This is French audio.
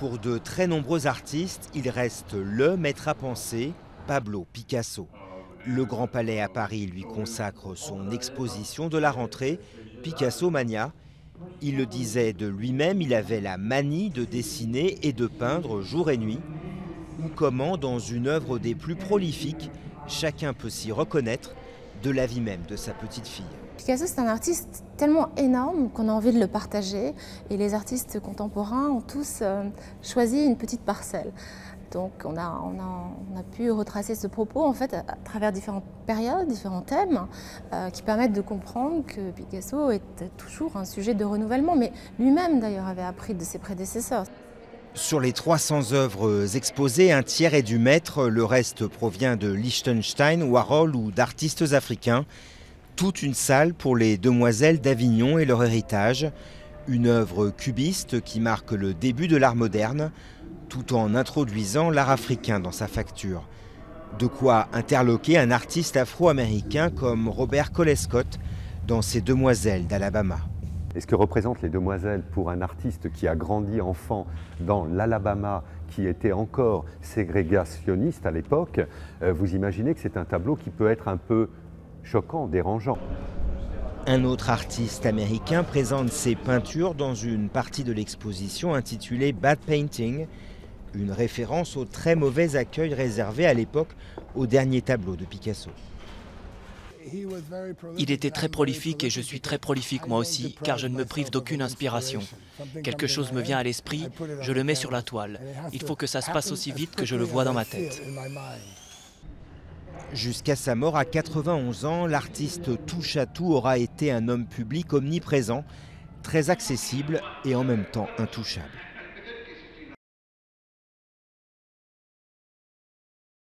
Pour de très nombreux artistes, il reste le maître à penser, Pablo Picasso. Le Grand Palais à Paris lui consacre son exposition de la rentrée, Picasso Mania. Il le disait de lui-même, il avait la manie de dessiner et de peindre jour et nuit. Ou comment, dans une œuvre des plus prolifiques, chacun peut s'y reconnaître de la vie même de sa petite fille. Picasso, c'est un artiste tellement énorme qu'on a envie de le partager. Et les artistes contemporains ont tous choisi une petite parcelle. Donc on a pu retracer ce propos en fait, à travers différentes périodes, différents thèmes, qui permettent de comprendre que Picasso était toujours un sujet de renouvellement. Mais lui-même d'ailleurs avait appris de ses prédécesseurs. Sur les 300 œuvres exposées, un tiers est du maître, le reste provient de Liechtenstein, Warhol ou d'artistes africains. Toute une salle pour les demoiselles d'Avignon et leur héritage. Une œuvre cubiste qui marque le début de l'art moderne, tout en introduisant l'art africain dans sa facture. De quoi interloquer un artiste afro-américain comme Robert Colescott dans ses Demoiselles d'Alabama. Et ce que représentent les Demoiselles pour un artiste qui a grandi enfant dans l'Alabama, qui était encore ségrégationniste à l'époque, vous imaginez que c'est un tableau qui peut être un peu choquant, dérangeant. Un autre artiste américain présente ses peintures dans une partie de l'exposition intitulée Bad Painting, une référence au très mauvais accueil réservé à l'époque au dernier tableau de Picasso. Il était très prolifique et je suis très prolifique moi aussi, car je ne me prive d'aucune inspiration. Quelque chose me vient à l'esprit, je le mets sur la toile. Il faut que ça se passe aussi vite que je le vois dans ma tête. Jusqu'à sa mort à 91 ans, l'artiste touche-à-tout aura été un homme public omniprésent, très accessible et en même temps intouchable.